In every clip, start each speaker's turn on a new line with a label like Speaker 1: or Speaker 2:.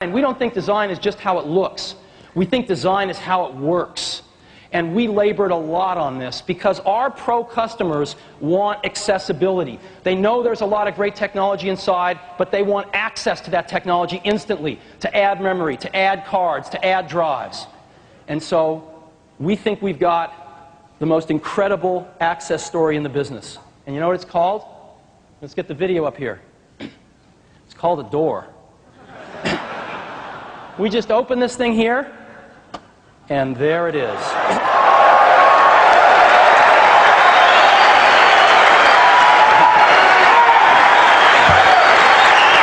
Speaker 1: And we don't think design is just how it looks. We think design is how it works. And we labored a lot on this because our pro customers want accessibility. They know there's a lot of great technology inside, but they want access to that technology instantly, to add memory, to add cards, to add drives. And so we think we've got the most incredible access story in the business. And you know what it's called? Let's get the video up here. It's called a door. We just open this thing here, and there it is. Isn't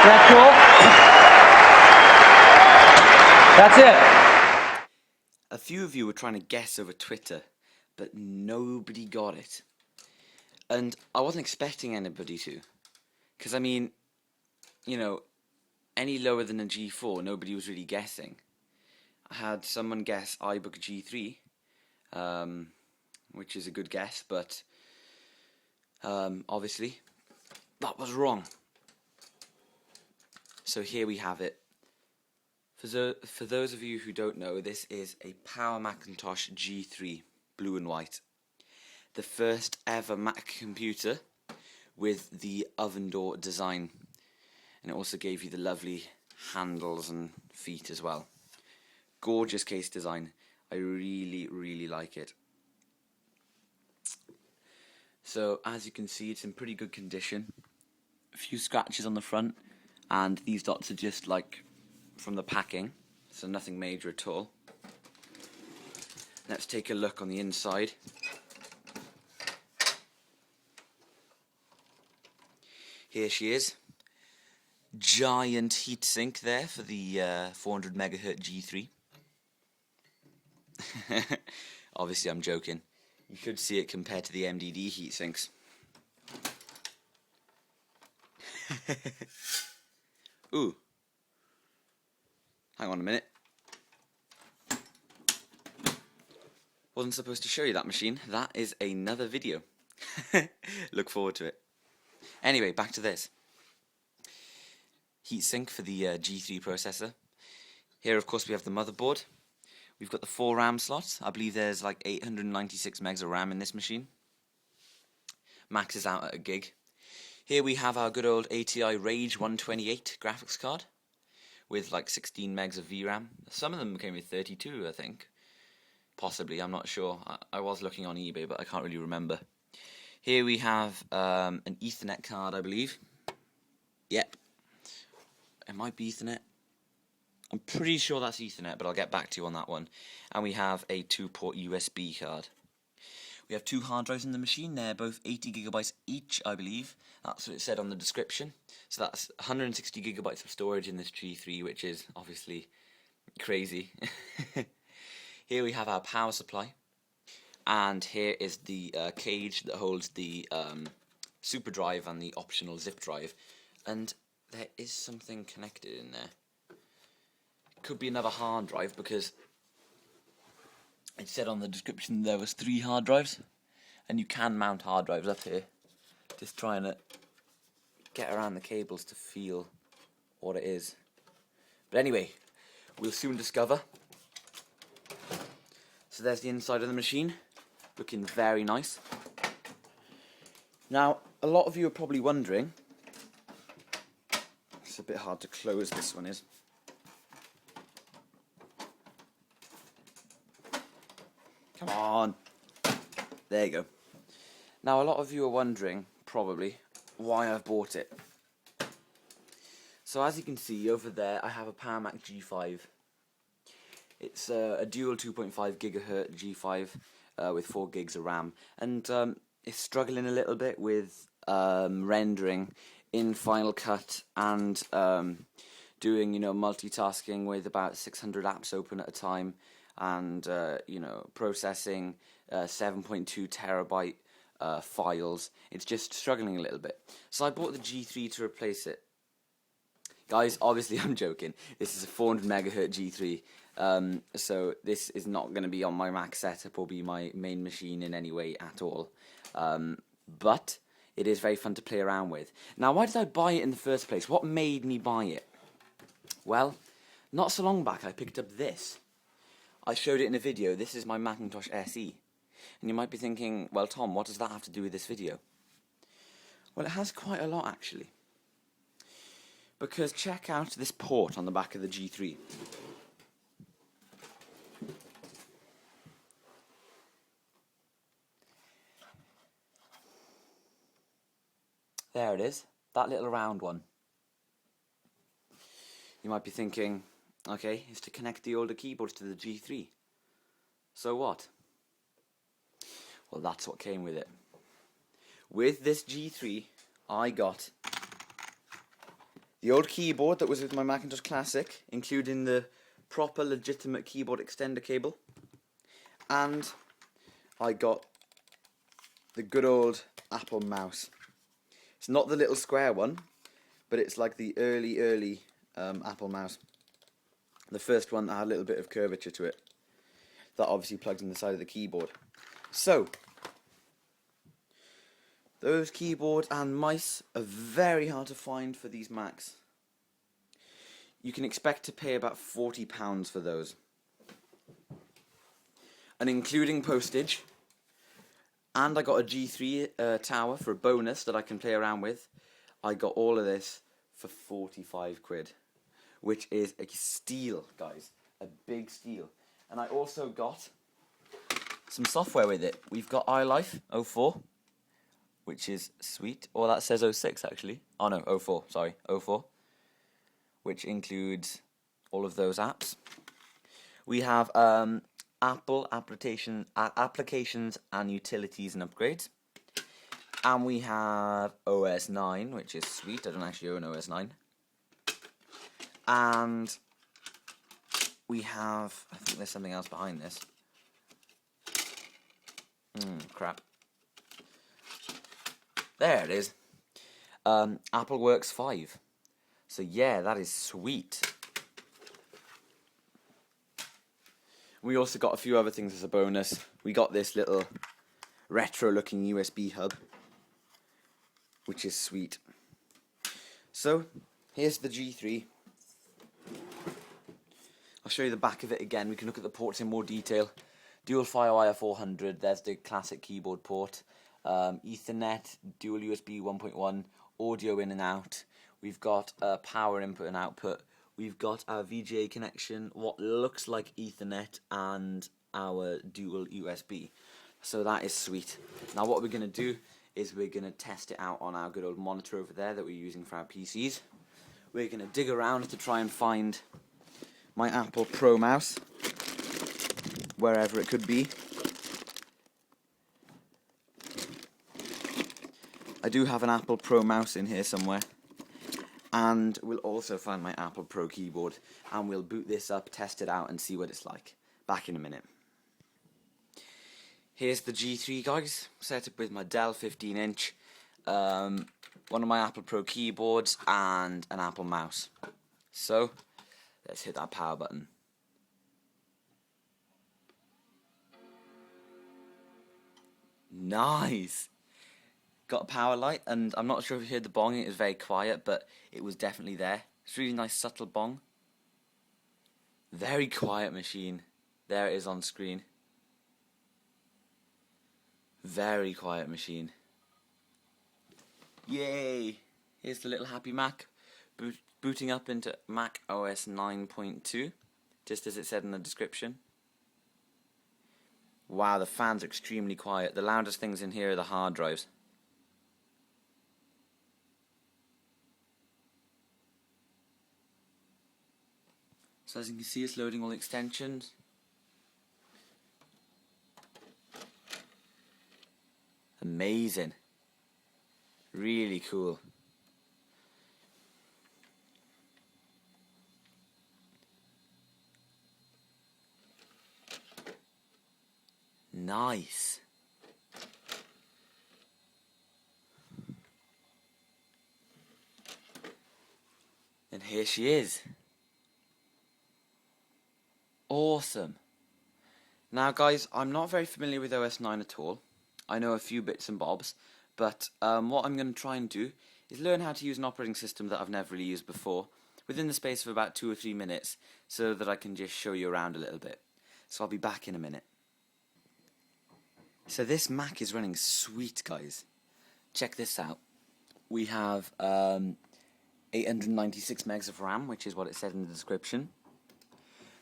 Speaker 1: that cool? That's it.
Speaker 2: A few of you were trying to guess over Twitter, but nobody got it. And I wasn't expecting anybody to. Because, I mean, you know, any lower than a G4, nobody was really guessing. I had someone guess iBook G3, which is a good guess, but obviously that was wrong. So here we have it. For those of you who don't know, this is a PowerMac G3, blue and white. The first ever Mac computer with the oven door design. And it also gave you the lovely handles and feet as well. Gorgeous case design. I really, really like it. So, as you can see, it's in pretty good condition. A few scratches on the front, and these dots are just like from the packing, so nothing major at all. Let's take a look on the inside. Here she is. Giant heatsink there for the 400 megahertz G3. Obviously I'm joking. You should see it compared to the MDD heatsinks. Ooh. Hang on a minute. Wasn't supposed to show you that machine. That is another video. Look forward to it. Anyway, back to this. Heatsink for the G3 processor. Here, of course, we have the motherboard. We've got the 4 RAM slots. I believe there's like 896 megs of RAM in this machine. Max is out at a gig. Here we have our good old ATI Rage 128 graphics card with like 16 megs of VRAM. Some of them came with 32, I think. Possibly, I'm not sure. I was looking on eBay, but I can't really remember. Here we have an Ethernet card, I believe. Yep. It might be Ethernet. I'm pretty sure that's Ethernet, but I'll get back to you on that one. And we have a 2-port USB card. We have 2 hard drives in the machine. They're both 80 gigabytes each, I believe. That's what it said on the description. So that's 160 gigabytes of storage in this G3, which is obviously crazy. Here we have our power supply. And here is the cage that holds the super drive and the optional zip drive. And there is something connected in there. It could be another hard drive because it said on the description there was 3 hard drives, and you can mount hard drives up here. Just trying to get around the cables to feel what it is. But anyway, we'll soon discover. So there's the inside of the machine, looking very nice. Now, a lot of you are probably wondering, it's a bit hard to close, this one is. Come on. There you go. Now, a lot of you are wondering, probably, why I've bought it. So as you can see over there, I have a PowerMac G5. It's a dual 2.5 gigahertz G5 with 4 gigs of RAM. And it's struggling a little bit with rendering in Final Cut and doing, multitasking with about 600 apps open at a time, and processing 7.2 terabyte files. It's just struggling a little bit. So I bought the G3 to replace it. Guys, obviously I'm joking. This is a 400 megahertz G3, so this is not going to be on my Mac setup or be my main machine in any way at all. But it is very fun to play around with. Now, why did I buy it in the first place? What made me buy it? Well, Not so long back I picked up this. I showed it in a video. This is my Macintosh SE. And you might be thinking, well Tom, what does that have to do with this video? Well, it has quite a lot actually. Because check out this port on the back of the G3. There it is, that little round one. You might be thinking, okay, it's to connect the older keyboards to the G3. So what? Well, that's what came with it. With this G3, I got the old keyboard that was with my Macintosh Classic, including the proper legitimate keyboard extender cable. And I got the good old Apple mouse. It's not the little square one, but it's like the early Apple mouse. The first one that had a little bit of curvature to it. That obviously plugs in the side of the keyboard. So, those keyboards and mice are very hard to find for these Macs. You can expect to pay about £40 for those. And including postage, and I got a G3 tower for a bonus that I can play around with. I got all of this for 45 quid, which is a steal, guys. A big steal. And I also got some software with it. We've got iLife 04, which is sweet. Or that says 06 actually. Oh no, 04, sorry, 04. Which includes all of those apps. We have Apple applications and utilities and upgrades. And we have OS 9, which is sweet. I don't actually own OS 9. And we have, I think there's something else behind this. Crap. There it is. Apple Works 5. So yeah, that is sweet. We also got a few other things as a bonus. We got this little retro looking USB hub, which is sweet. So, here's the G3. I'll show you the back of it again. We can look at the ports in more detail. Dual FireWire 400, there's the classic keyboard port. Ethernet, dual USB 1.1, audio in and out. We've got power input and output. We've got our VGA connection, what looks like Ethernet, and our dual USB. So that is sweet. Now what we're going to do is we're going to test it out on our good old monitor over there that we're using for our PCs. We're going to dig around to try and find my Apple Pro mouse, wherever it could be. I do have an Apple Pro mouse in here somewhere. And we'll also find my Apple Pro keyboard, and we'll boot this up, test it out, and see what it's like. Back in a minute. Here's the G3, guys, set up with my Dell 15-inch, one of my Apple Pro keyboards, and an Apple mouse. So, let's hit that power button. Nice! Got a power light, and I'm not sure if you heard the bonging. It was very quiet, but it was definitely there. It's a really nice subtle bong. Very quiet machine. There it is on screen. Very quiet machine. Yay! Here's the little happy Mac booting up into Mac OS 9.2, just as it said in the description. Wow, the fans are extremely quiet. The loudest things in here are the hard drives. So as you can see, it's loading all the extensions. Amazing. Really cool. Nice. And here she is. Awesome. Now guys, I'm not very familiar with OS 9 at all. I know a few bits and bobs, but what I'm going to try and do is learn how to use an operating system that I've never really used before, within the space of about 2 or 3 minutes so that I can just show you around a little bit. So I'll be back in a minute. So this Mac is running sweet, guys. Check this out. We have 896 megs of RAM, which is what it said in the description.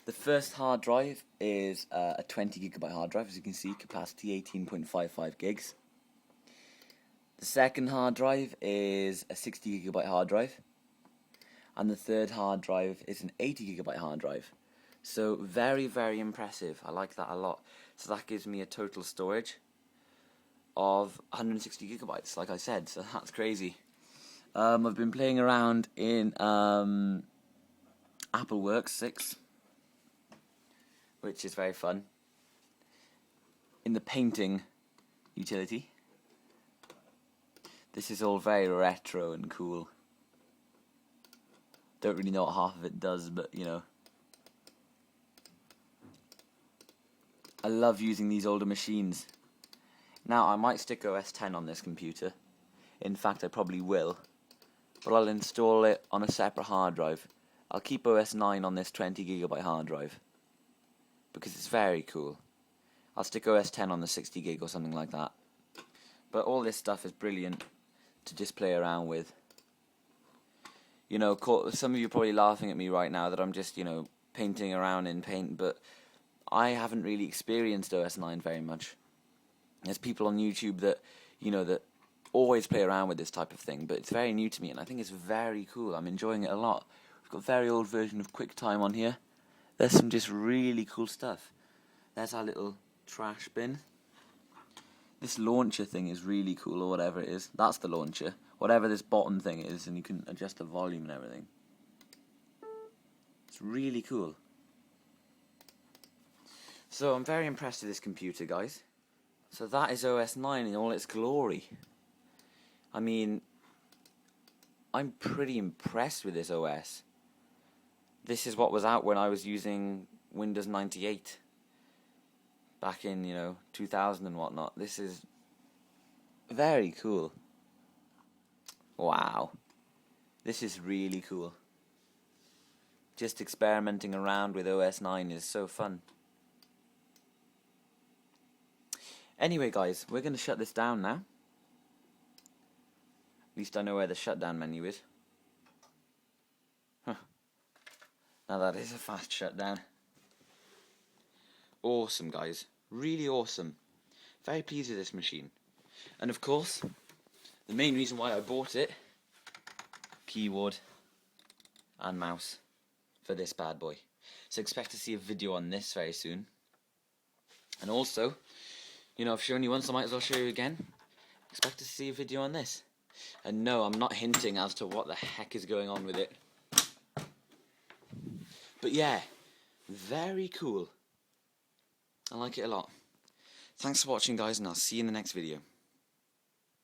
Speaker 2: The first hard drive is a 20GB hard drive, as you can see, capacity 18.55 gigs. The second hard drive is a 60GB hard drive. And the third hard drive is an 80GB hard drive. So very, very impressive. I like that a lot. So that gives me a total storage of 160GB, like I said, so that's crazy. I've been playing around in AppleWorks 6, which is very fun. In the painting utility. This is all very retro and cool. Don't really know what half of it does, but you know. I love using these older machines. Now, I might stick OS X on this computer. In fact, I probably will. But I'll install it on a separate hard drive. I'll keep OS 9 on this 20GB hard drive. Because it's very cool. I'll stick OS X on the 60GB or something like that. But all this stuff is brilliant to just play around with. You know, some of you are probably laughing at me right now that I'm just, you know, painting around in Paint, but I haven't really experienced OS 9 very much. There's people on YouTube that, you know, that always play around with this type of thing, but it's very new to me, and I think it's very cool. I'm enjoying it a lot. We've got a very old version of QuickTime on here. There's some just really cool stuff. There's our little trash bin. This launcher thing is really cool, or whatever it is. That's the launcher. Whatever this bottom thing is, and you can adjust the volume and everything. It's really cool. So I'm very impressed with this computer, guys. So that is OS 9 in all its glory. I mean, I'm pretty impressed with this OS. This is what was out when I was using Windows 98. Back in, you know, 2000 and whatnot. This is very cool. Wow. This is really cool. Just experimenting around with OS 9 is so fun. Anyway, guys, we're going to shut this down now. At least I know where the shutdown menu is. Huh. Now that is a fast shutdown. Awesome, guys. Really awesome. Very pleased with this machine. And of course, the main reason why I bought it, keyboard and mouse for this bad boy. So expect to see a video on this very soon. And also, you know, I've shown you once, I might as well show you again. Expect to see a video on this. And no, I'm not hinting as to what the heck is going on with it. But yeah, very cool. I like it a lot. Thanks for watching, guys, and I'll see you in the next video.